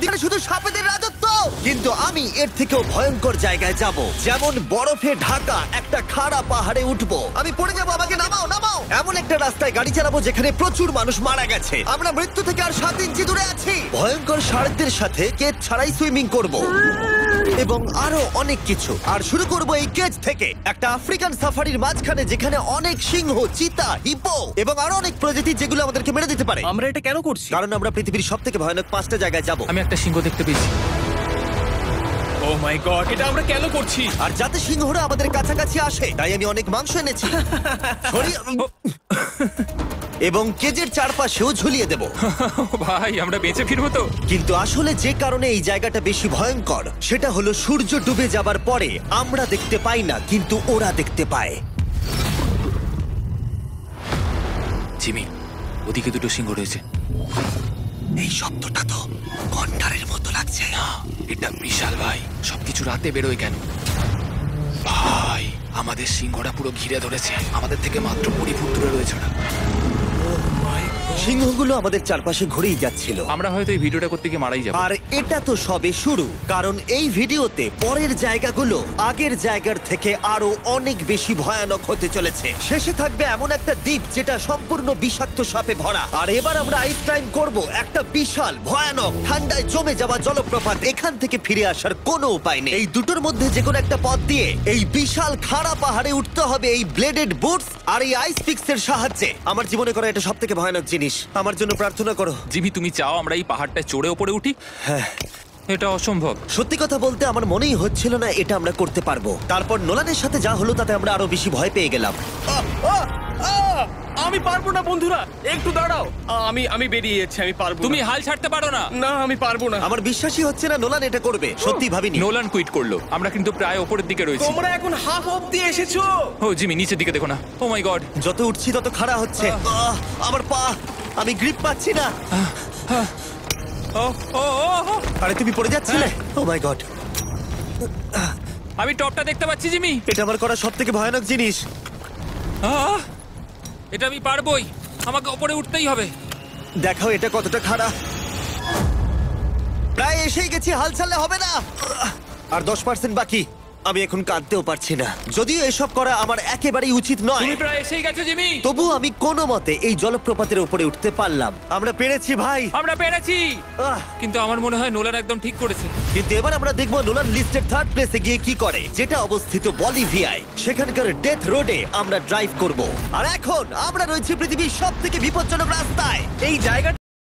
যেখানে শুধু সাপেদের রাজত্ব। কিন্তু আমি এর থেকেও ভয়ঙ্কর জায়গায় যাব, যেমন বরফে ঢাকা একটা খাড়া পাহাড়ে উঠবো। আমি পড়ে যাবো, আমাকে নামাও নামাও। এমন একটা রাস্তায় গাড়ি চালাবো যেখানে প্রচুর মানুষ মারা গেছে। আমরা মৃত্যু থেকে আর 7 ইঞ্চি দূরে আছি। ভয়ঙ্কর শার্কদের সাথে কেজ ছাড়াই সুইমিং করব এবং আরো অনেক কিছু। আর শুরু করব এই কেজ থেকে, একটা আফ্রিকান সাফারির মাঝখানে যেখানে অনেক সিংহ, চিতা, হিপো এবং আরো অনেক প্রজাতি যেগুলো আমাদেরকে মেরে দিতে পারে। আমরা এটা কেন করছি? কারণ আমরা পৃথিবীর সব থেকে ভয়ানক 5টা জায়গায় যাব। আমি একটা সিংহ দেখতে পেয়েছি। ও মাই গড, এটা আমরা কেন করছি? আর যাতে সিংহরা আমাদের কাছাকাছি আসে তাই আমি অনেক মাংস এনেছি। এবং কেজের চারপাশেও ঝুলিয়ে দেব। ভাই আমরা বেঁচে ফিরবো তো? কিন্তু আসলে যে কারণে এই জায়গাটা বেশি ভয়ঙ্কর সেটা হলো সূর্য ডুবে যাবার পরে আমরা দেখতে পাই না, কিন্তু ওরা দেখতে পায়। জিমি, ওদিকে দুটো সিংহ রয়েছে। এই শব্দটা তো কণ্ঠারের মতো লাগছে। না, এটা বিশাল ভাই। সবকিছু রাতে বেরোয় কেন? ভাই, আমাদের সিংহটা পুরো ঘিরে ধরেছে। আমাদের থেকে মাত্র 20 ফুট দূরে রয়েছে ওরা। সিংহগুলো আমাদের চারপাশে ঘুরেই যাচ্ছিল। আমরা হয়তো এই ভিডিওটা করতে গিয়ে মারাই যাবো। আর এটা তো সবে শুরু, কারণ এই ভিডিওতে পরের জায়গাগুলো আগের জায়গার থেকে আরো অনেক বেশি ভয়ানক হতে চলেছে। শেষে থাকবে এমন একটা দ্বীপ যেটা সম্পূর্ণ বিষাক্ত সাপে ভরা। আর এবার আমরা আইস ক্লাইম্ব করব একটা বিশাল ভয়ানক ঠান্ডায় জমে যাওয়া জলপ্রপাত। এখান থেকে ফিরে আসার কোনো উপায় নেই। এই দুটোর মধ্যে যে কোনো একটা পথ দিয়ে এই বিশাল খাড়া পাহাড়ে উঠতে হবে এই ব্লেডেড বুটস আর এই আইস পিক্সের সাহায্যে। আমার জীবনে করা এটা সব থেকে ভয়ানক জিনিস। আমার জন্য প্রার্থনা করো। জিমি, তুমি চাও আমরা এই পাহাড়টায় চড়ে ওপরে উঠি? হ্যাঁ, এটা অসম্ভব। সত্যি কথা বলতে আমার মনেই হচ্ছিল না এটা আমরা করতে পারবো। তারপর নোলানের সাথে যা হলো তাতে আমরা আরো বেশি ভয় পেয়ে গেলাম। আমি পারবো না বন্ধুরা, একটু দাঁড়াও। আমি বেরিয়ে যাচ্ছি, আমি পারবো না। তুমি হাল ছাড়তে পারো না। না, আমি পারবো না। আমার বিশ্বাসই হচ্ছে না নোলান এটা করবে। সত্যি ভাবিনি। নোলান কুইট করলো। আমরা কিন্তু প্রায় ওপরের দিকে রয়েছি। তোমরা এখন হাফ অব্দি এসেছো। ও জিমি, নিচের দিকে দেখো না। ও মাই গড। যত উঠছি তত খাড়া হচ্ছে। আমার পা, আমি গ্রিপ পাচ্ছি না। ও ও ও, আরে তুমি পড়ে যাচ্ছিলে। ও মাই গড, আমি টপটা দেখতে পাচ্ছি জিমি। এটা আমার করা সব থেকে ভয়ানক জিনিস। আহ! এটা আমি পারবোই। আমাকে ওপরে উঠতেই হবে। দেখাও এটা কতটা খাড়া। প্রায় এসেই গেছি, হাল ছাড়লে হবে না। আর 10% বাকি। আমি এখন কাঁদতেও পারছি না, যদিও এসব করা আমার একেবারেই উচিত নয়। তুমি প্রায় এসেই গেছো জিমি। তবু আমি কোনো মতে এই জলপ্রপাতের উপরে উঠতে পারলাম। আমরা পেরেছি ভাই। আমরা পেরেছি। আহ, কিন্তু আমার মনে হয় নোলান একদম ঠিক করেছে। কিন্তু এবার আমরা দেখবো নোলান লিস্টের 3rd প্লেসে গিয়ে কি করে, যেটা অবস্থিত বলিভিয়ায়। সেখানকার ডেথ রোডে আমরা ড্রাইভ করব। আর এখন আমরা রয়েছি পৃথিবীর সব থেকে বিপজ্জনক রাস্তায়। এই জায়গা